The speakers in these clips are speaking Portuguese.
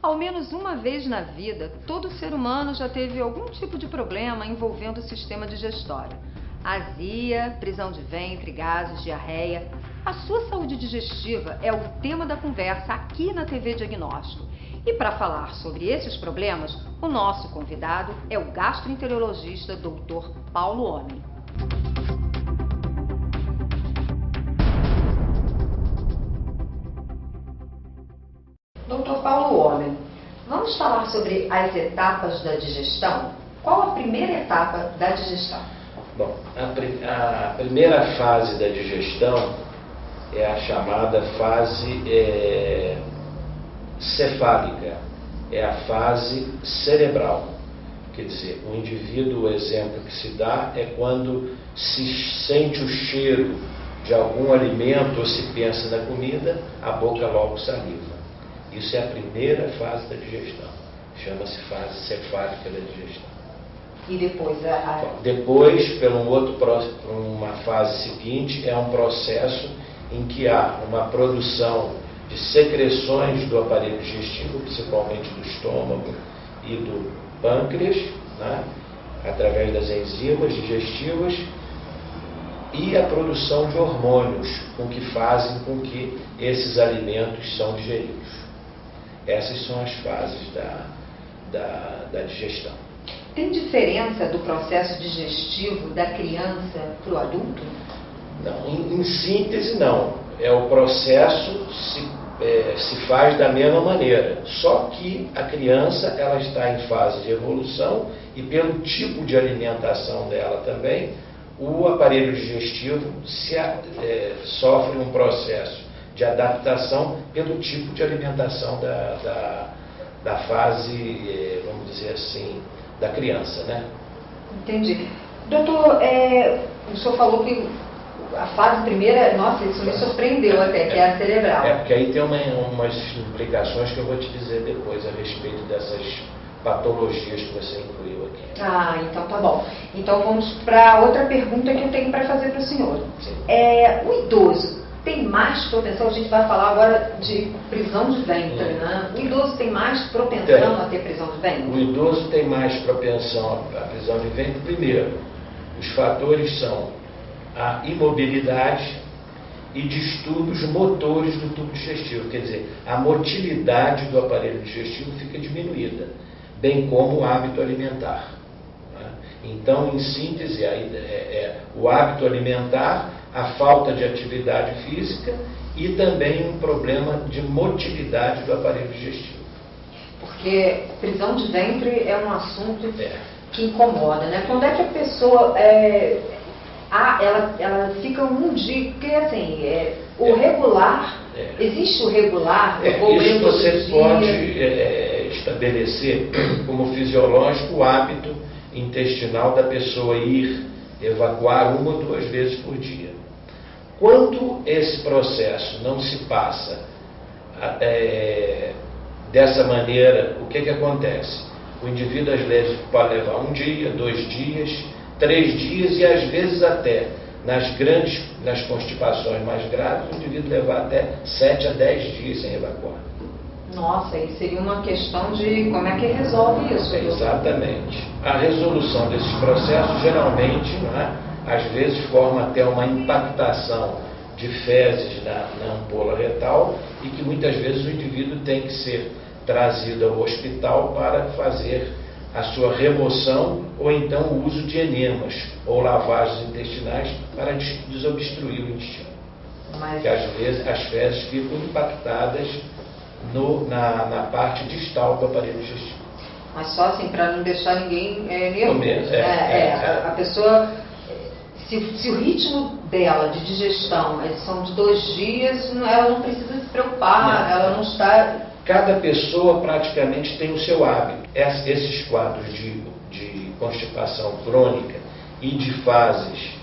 Ao menos uma vez na vida, todo ser humano já teve algum tipo de problema envolvendo o sistema digestório. Azia, prisão de ventre, gases, diarreia. A sua saúde digestiva é o tema da conversa aqui na TV Diagnóstico. E para falar sobre esses problemas, o nosso convidado é o gastroenterologista Dr. Paulo Homem. Dr. Paulo Homem, vamos falar sobre as etapas da digestão? Qual a primeira etapa da digestão? Bom, a primeira fase da digestão é a chamada fase cefálica, é a fase cerebral. Quer dizer, o indivíduo, o exemplo que se dá é quando se sente o cheiro de algum alimento ou se pensa na comida, a boca logo saliva. Isso é a primeira fase da digestão, chama-se fase cefálica da digestão. E depois Depois, por uma fase seguinte, é um processo em que há uma produção de secreções do aparelho digestivo, principalmente do estômago e do pâncreas, né, através das enzimas digestivas, e a produção de hormônios que fazem com que esses alimentos são digeridos. Essas são as fases da digestão. Tem diferença do processo digestivo da criança para o adulto? Não, em síntese não. O processo se faz da mesma maneira, só que a criança ela está em fase de evolução e pelo tipo de alimentação dela também, o aparelho digestivo sofre um processo de adaptação pelo tipo de alimentação da fase, vamos dizer assim, da criança, né? Entendi. Doutor, o senhor falou que a fase primeira, nossa, isso me surpreendeu até, que é a cerebral. Porque aí tem umas implicações que eu vou te dizer depois a respeito dessas patologias que você incluiu aqui. Ah, então tá bom. Então vamos para outra pergunta que eu tenho para fazer para o senhor. Sim. O idoso tem mais propensão, a gente vai falar agora de prisão de ventre, né? O idoso tem mais propensão a ter prisão de ventre? O idoso tem mais propensão à prisão de ventre. Primeiro, os fatores são a imobilidade e distúrbios motores do tubo digestivo, quer dizer, a motilidade do aparelho digestivo fica diminuída, bem como o hábito alimentar. Né? Então, em síntese, o hábito alimentar, a falta de atividade física e também um problema de motilidade do aparelho digestivo. Porque prisão de ventre é um assunto que incomoda, né? Quando é que a pessoa ela fica um dia, porque assim, regular, existe o regular, isso você pode estabelecer como fisiológico o hábito intestinal da pessoa ir evacuar 1 ou 2 vezes por dia. Quando esse processo não se passa dessa maneira, o que acontece? O indivíduo às vezes pode levar 1 dia, 2 dias, 3 dias e às vezes até nas constipações mais graves, o indivíduo levar até 7 a 10 dias sem evacuar. Nossa, e seria uma questão de como é que resolve isso? Exatamente. A resolução desses processos geralmente, às vezes, forma até uma impactação de fezes na ampola retal e que muitas vezes o indivíduo tem que ser trazido ao hospital para fazer a sua remoção ou então o uso de enemas ou lavagens intestinais para desobstruir o intestino. Porque às vezes as fezes ficam impactadas na parte distal do aparelho digestivo. Mas só assim, para não deixar ninguém nervoso. A pessoa, se o ritmo dela de digestão são de 2 dias, ela não precisa se preocupar, ela não está... Cada pessoa praticamente tem o seu hábito. Esses quadros de constipação crônica e de fases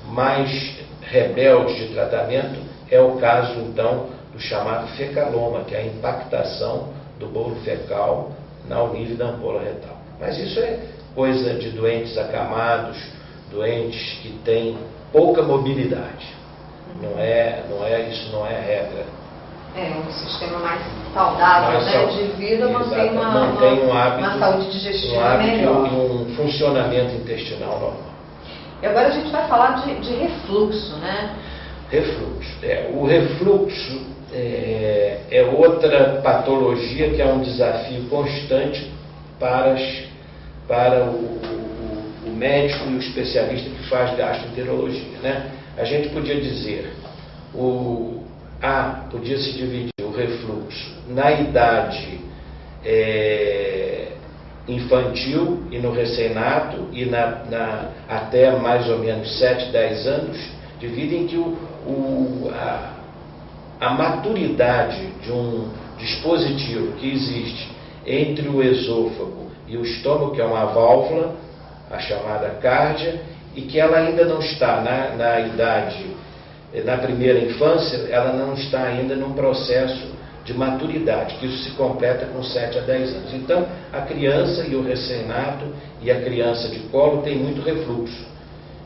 mais rebeldes de tratamento é o caso, então, do chamado fecaloma, que é a impactação do bolo fecal ao nível da ampola retal. Mas isso é coisa de doentes acamados, doentes que têm pouca mobilidade. Isso não é regra. Um sistema mais saudável, de vida, mantém um hábito, uma saúde digestiva melhor. E um funcionamento intestinal normal. E agora a gente vai falar de refluxo, né? Refluxo. O refluxo é outra patologia que é um desafio constante para o médico e o especialista que faz gastroenterologia, né? A gente podia dizer, podia se dividir o refluxo na idade infantil e no recém-nato e até mais ou menos 7, 10 anos de vida, em que a maturidade de um dispositivo que existe entre o esôfago e o estômago, que é uma válvula, a chamada cárdia, e que ela ainda não está na idade, na primeira infância, ela não está ainda num processo de maturidade, que isso se completa com 7 a 10 anos. Então, a criança e o recém-nato e a criança de colo tem muito refluxo.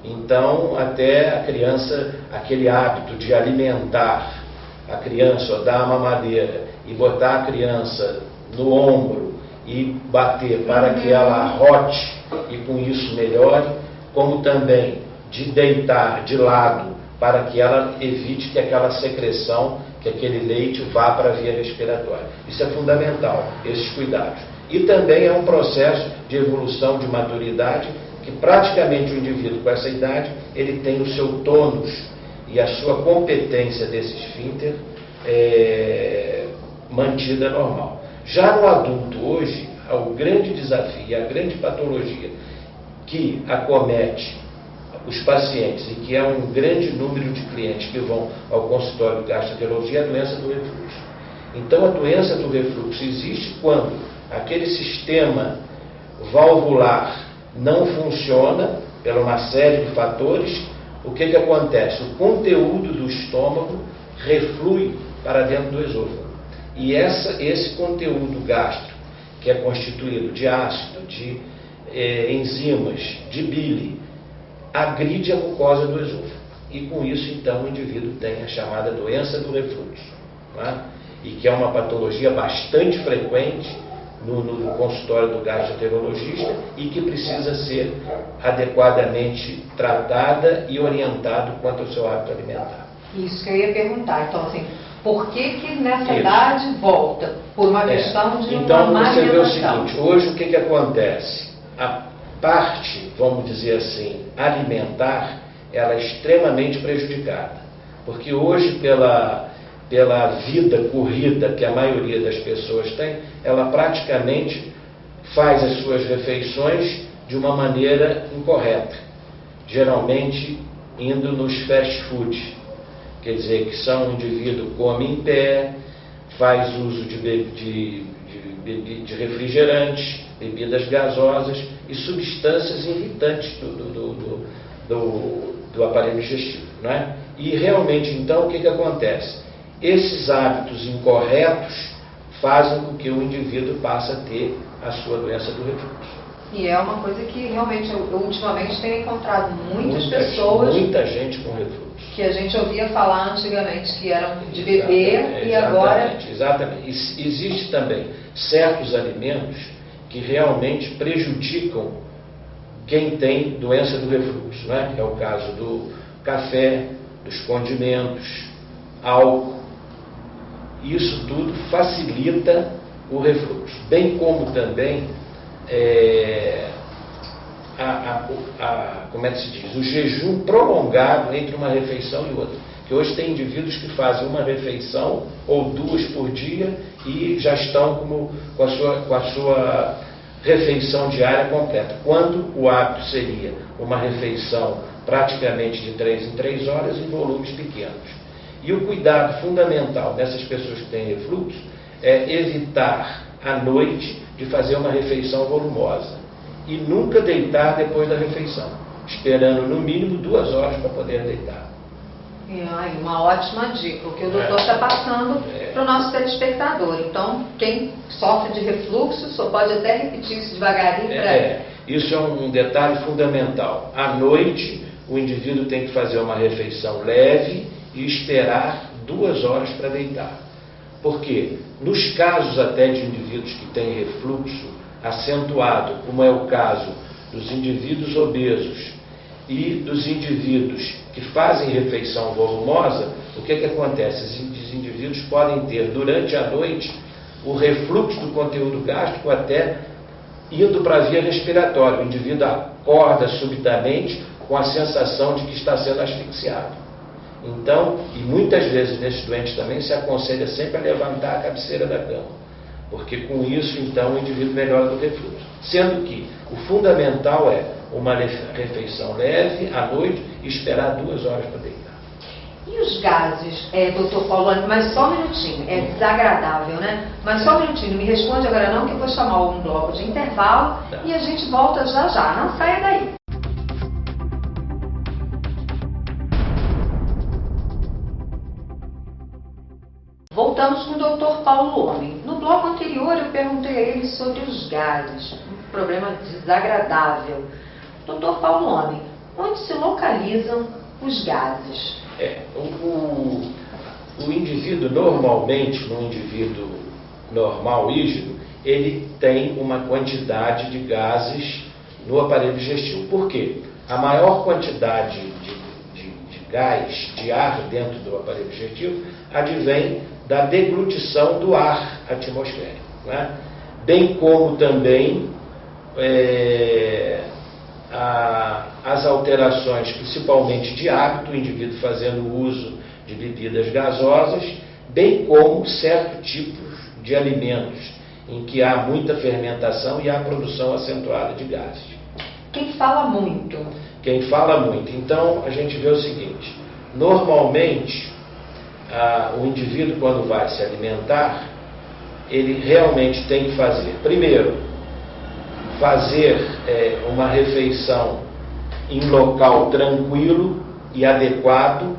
Então, até a criança, aquele hábito de alimentar a criança, ou dar uma mamadeira e botar a criança no ombro e bater para que ela arrote e com isso melhore, como também de deitar de lado para que ela evite que aquela secreção, que aquele leite vá para a via respiratória. Isso é fundamental, esses cuidados. E também é um processo de evolução, de maturidade, que praticamente o indivíduo com essa idade, ele tem o seu tônus e a sua competência desse esfíncter mantida normal. Já no adulto hoje, o grande desafio, a grande patologia que acomete os pacientes e que é um grande número de clientes que vão ao consultório de gastroenterologia é a doença do refluxo. Então, a doença do refluxo existe quando aquele sistema valvular não funciona por uma série de fatores. O que acontece? O conteúdo do estômago reflui para dentro do esôfago. E esse conteúdo gástrico, que é constituído de ácido, de enzimas, de bile, agride a mucosa do esôfago. E com isso, então, o indivíduo tem a chamada doença do refluxo, né? E que é uma patologia bastante frequente no consultório do gastroenterologista e que precisa ser adequadamente tratada e orientada quanto ao seu hábito alimentar. Isso que eu ia perguntar. Então, assim, por que nessa idade volta? Por uma questão de então, uma má você vê o alimentação. seguinte, hoje o que acontece? A parte, vamos dizer assim, alimentar, ela é extremamente prejudicada. Porque hoje, pela vida corrida que a maioria das pessoas tem, ela praticamente faz as suas refeições de uma maneira incorreta. Geralmente indo nos fast food. Quer dizer, que um indivíduo come em pé, faz uso de refrigerantes, bebidas gasosas e substâncias irritantes do aparelho digestivo, né? E realmente, então, o que acontece? Esses hábitos incorretos fazem com que o indivíduo passe a ter a sua doença do refluxo. E é uma coisa que realmente eu ultimamente tenho encontrado muita gente com refluxo. Que a gente ouvia falar antigamente que eram de beber e agora... Exatamente. Existe também certos alimentos que realmente prejudicam quem tem doença do refluxo, né? É o caso do café, dos condimentos, álcool. Isso tudo facilita o refluxo, bem como também como é que se diz? O jejum prolongado entre uma refeição e outra. Que hoje tem indivíduos que fazem uma refeição ou 2 por dia e já estão com a sua refeição diária completa. Quando o hábito seria uma refeição praticamente de 3 em 3 horas em volumes pequenos. E o cuidado fundamental dessas pessoas que têm refluxo é evitar à noite de fazer uma refeição volumosa e nunca deitar depois da refeição, esperando no mínimo 2 horas para poder deitar. Uma ótima dica, o que o doutor está passando para o nosso telespectador. Então, quem sofre de refluxo só pode até repetir isso devagarinho para ele. Isso é um detalhe fundamental. À noite, o indivíduo tem que fazer uma refeição leve e esperar 2 horas para deitar. Porque nos casos até de indivíduos que têm refluxo acentuado, como é o caso dos indivíduos obesos e dos indivíduos que fazem refeição volumosa, o que acontece? Esses indivíduos podem ter durante a noite o refluxo do conteúdo gástrico até indo para a via respiratória. O indivíduo acorda subitamente com a sensação de que está sendo asfixiado. Então, e muitas vezes nesses doentes também se aconselha sempre a levantar a cabeceira da cama, porque com isso então o indivíduo melhora do refluxo. Sendo que o fundamental é uma refeição leve à noite e esperar 2 horas para deitar. E os gases, doutor Paulo, mas só um minutinho, é desagradável, né? Mas só um minutinho, não me responde agora não, que eu vou chamar um bloco de intervalo e a gente volta já já, não saia daí. Voltamos com o Dr. Paulo Homem. No bloco anterior eu perguntei a ele sobre os gases, um problema desagradável. Dr. Paulo Homem, onde se localizam os gases? O indivíduo normalmente, no indivíduo normal rígido, ele tem uma quantidade de gases no aparelho digestivo. Por quê? A maior quantidade de gás, de ar dentro do aparelho digestivo, advém da deglutição do ar atmosférico, né? Bem como também as alterações, principalmente de hábito, o indivíduo fazendo uso de bebidas gasosas, bem como certos tipos de alimentos em que há muita fermentação e há produção acentuada de gases. Quem fala muito? Quem fala muito. Então, a gente vê o seguinte, normalmente, o indivíduo, quando vai se alimentar, ele realmente tem que fazer, primeiro, uma refeição em local tranquilo e adequado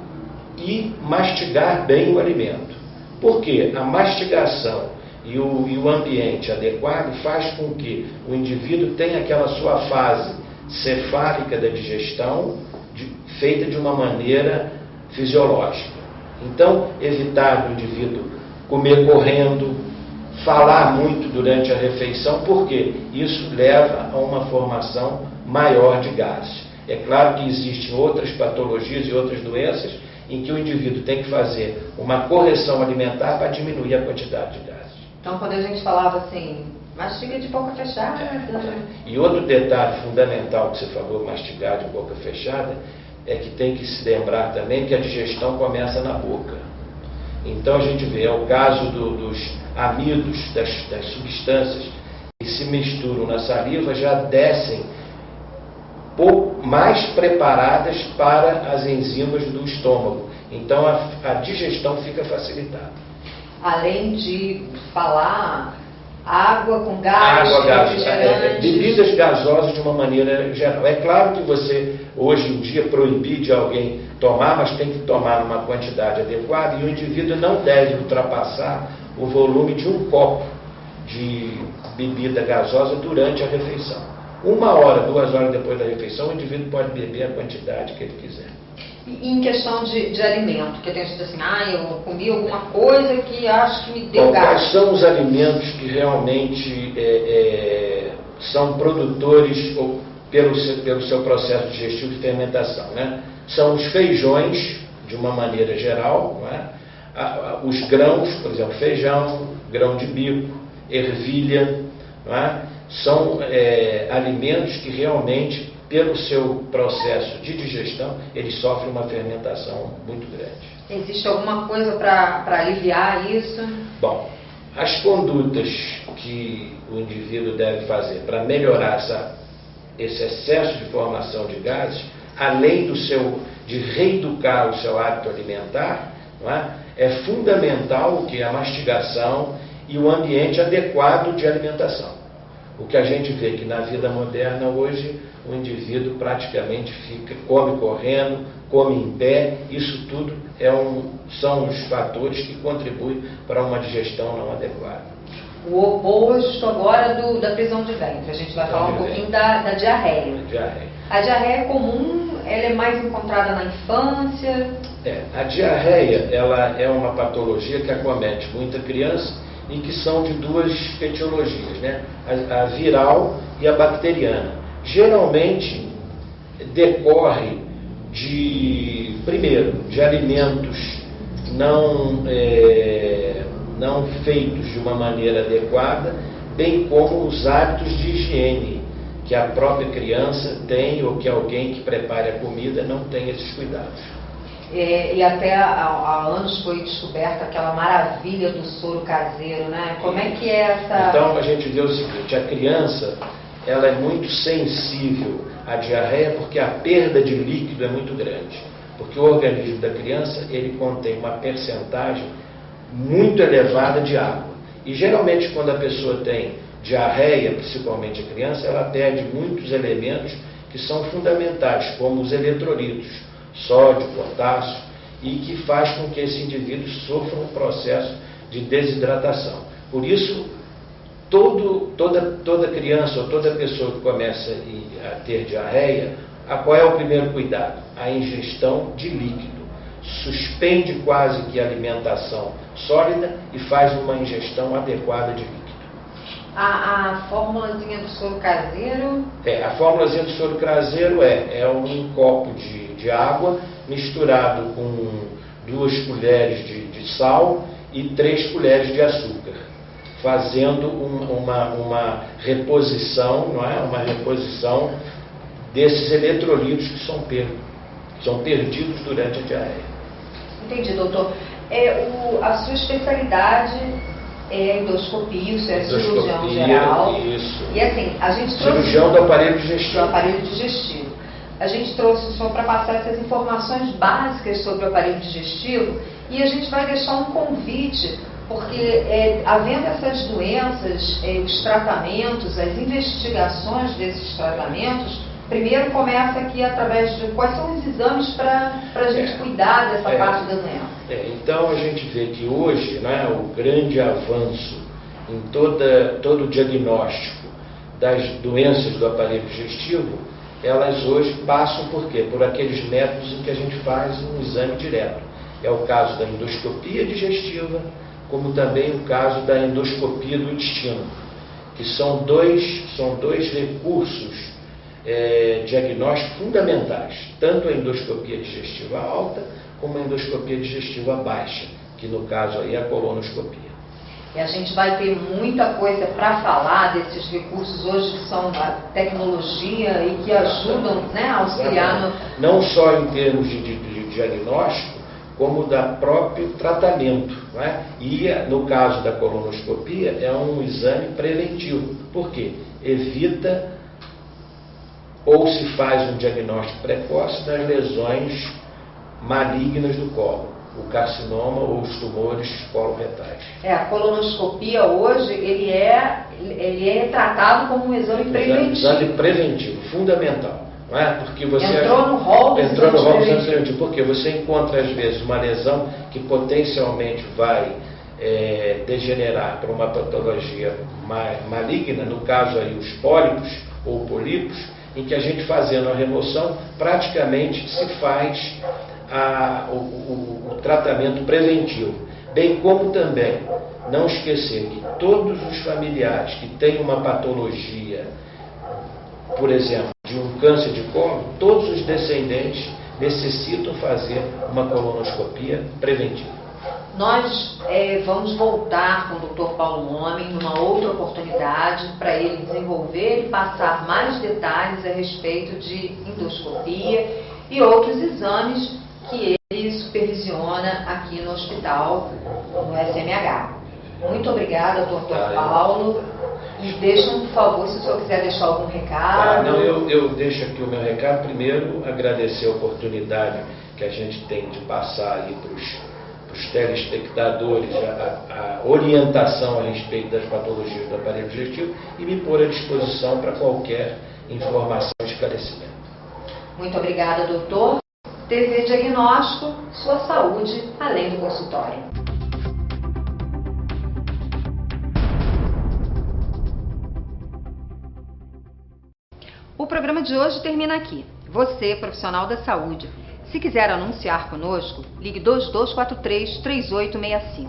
e mastigar bem o alimento. Porque a mastigação e o ambiente adequado faz com que o indivíduo tenha aquela sua fase cefálica da digestão feita de uma maneira fisiológica. Então, evitar o indivíduo comer correndo, falar muito durante a refeição, porque isso leva a uma formação maior de gases. É claro que existem outras patologias e outras doenças em que o indivíduo tem que fazer uma correção alimentar para diminuir a quantidade de gases. Então, quando a gente falava assim, mastiga de boca fechada... E outro detalhe fundamental que você falou, mastigar de boca fechada, é que tem que se lembrar também que a digestão começa na boca. Então a gente vê, é o caso dos amidos, das substâncias que se misturam na saliva, já descem mais preparadas para as enzimas do estômago. Então a digestão fica facilitada. Além de falar água com gás, bebidas gasosas de uma maneira geral. É claro que você, hoje em dia, proibir de alguém tomar, mas tem que tomar numa quantidade adequada, e o indivíduo não deve ultrapassar o volume de um copo de bebida gasosa durante a refeição. 1 hora, 2 horas depois da refeição, o indivíduo pode beber a quantidade que ele quiser. E em questão de alimento, que tem gente assim, eu comi alguma coisa que acho que me deu gás. Quais são os alimentos que realmente são produtores pelo seu processo digestivo de fermentação, né? São os feijões, de uma maneira geral, né? Os grãos, por exemplo, feijão, grão de bico, ervilha, né? São alimentos que realmente, pelo seu processo de digestão, eles sofrem uma fermentação muito grande. Existe alguma coisa para aliviar isso? Bom, as condutas que o indivíduo deve fazer para melhorar esse excesso de formação de gases, além de reeducar o seu hábito alimentar, não é fundamental que a mastigação e o ambiente adequado de alimentação. O que a gente vê que na vida moderna hoje, o indivíduo praticamente come correndo, come em pé, isso tudo são os fatores que contribuem para uma digestão não adequada. O oposto agora da prisão de ventre, a gente vai falar um pouquinho da diarreia. A diarreia é comum ela é mais encontrada na infância? A diarreia, ela é uma patologia que acomete muita criança e que são de duas etiologias, né? A viral e a bacteriana. Geralmente decorre primeiro, de alimentos não feitos de uma maneira adequada, bem como os hábitos de higiene que a própria criança tem ou que alguém que prepare a comida não tem esses cuidados. E até há anos foi descoberta aquela maravilha do soro caseiro, né? Como é que é essa... Então a gente vê o seguinte, a criança ela é muito sensível à diarreia porque a perda de líquido é muito grande. Porque o organismo da criança ele contém uma percentagem muito elevada de água. E geralmente quando a pessoa tem diarreia, principalmente a criança, ela perde muitos elementos que são fundamentais, como os eletrolitos, sódio, potássio, e que faz com que esse indivíduo sofra um processo de desidratação. Por isso, toda criança ou toda pessoa que começa a ter diarreia, qual é o primeiro cuidado? A ingestão de líquido. Suspende quase que a alimentação sólida e faz uma ingestão adequada de líquido. A fórmulazinha do soro caseiro? A fórmulazinha do soro caseiro é um copo de água misturado com 2 colheres de sal e 3 colheres de açúcar, fazendo uma reposição, não é? Uma reposição desses eletrolitos que são perdidos durante a diarreia. Entendi, doutor. A sua especialidade é endoscopia, o senhor é cirurgião geral. Isso. E assim, a gente trouxe... Cirurgião do aparelho digestivo. Do aparelho digestivo. A gente trouxe o senhor para passar essas informações básicas sobre o aparelho digestivo e a gente vai deixar um convite, porque havendo essas doenças, os tratamentos, as investigações desses tratamentos, primeiro começa aqui através de quais são os exames para a gente cuidar dessa parte da doença. Então a gente vê que hoje, né, o grande avanço em todo o diagnóstico das doenças do aparelho digestivo, elas hoje passam por quê? Por aqueles métodos em que a gente faz um exame direto. É o caso da endoscopia digestiva, como também o caso da endoscopia do intestino, que são dois recursos diagnósticos fundamentais, tanto a endoscopia digestiva alta como a endoscopia digestiva baixa, que no caso aí é a colonoscopia. E a gente vai ter muita coisa para falar desses recursos hoje que são a tecnologia e que ajudam, né, a auxiliar no... Não só em termos de diagnóstico, como da próprio tratamento, né? E no caso da colonoscopia é um exame preventivo. Por quê? Evita ou se faz um diagnóstico precoce das lesões malignas do colo, o carcinoma ou os tumores coloretais. A colonoscopia hoje, ele é tratado como um exame preventivo. Exame preventivo, fundamental. Não é? Porque você entrou no rol do exame preventivo. Porque você encontra, às vezes, uma lesão que potencialmente vai degenerar para uma patologia maligna, no caso aí os pólipos ou polipos, em que a gente fazendo a remoção, praticamente se faz o tratamento preventivo. Bem como também não esquecer que todos os familiares que têm uma patologia, por exemplo, de um câncer de colo, todos os descendentes necessitam fazer uma colonoscopia preventiva. Nós vamos voltar com o Dr. Paulo Homem numa outra oportunidade para ele desenvolver e passar mais detalhes a respeito de endoscopia e outros exames que ele supervisiona aqui no hospital, no SMH. Muito obrigada, Dr. Paulo. E deixa, por favor, se o senhor quiser deixar algum recado. Eu deixo aqui o meu recado. Primeiro, agradecer a oportunidade que a gente tem de passar aí para os telespectadores a orientação a respeito das patologias do aparelho digestivo e me pôr à disposição para qualquer informação e esclarecimento. Muito obrigada, doutor. TV Diagnóstico, sua saúde além do consultório. O programa de hoje termina aqui. Você, profissional da saúde, se quiser anunciar conosco, ligue 2243-3865.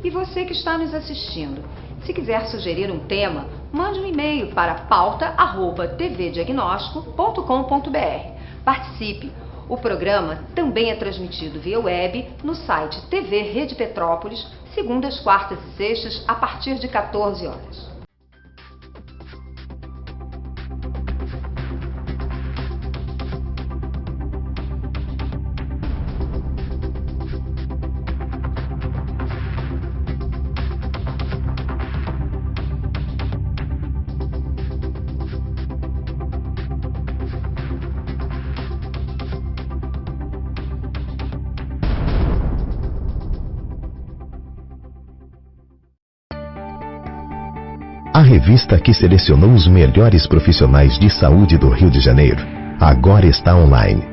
E você que está nos assistindo, se quiser sugerir um tema, mande um e-mail para pauta@tvdiagnóstico.com.br. Participe! O programa também é transmitido via web no site TV Rede Petrópolis, segundas, quartas e sextas, a partir de 14 horas. A revista que selecionou os melhores profissionais de saúde do Rio de Janeiro agora está online.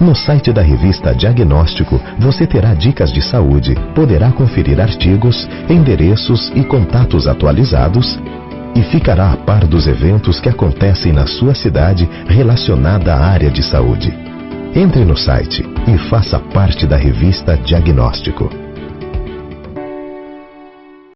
No site da revista Diagnóstico, você terá dicas de saúde, poderá conferir artigos, endereços e contatos atualizados e ficará a par dos eventos que acontecem na sua cidade relacionada à área de saúde. Entre no site e faça parte da revista Diagnóstico.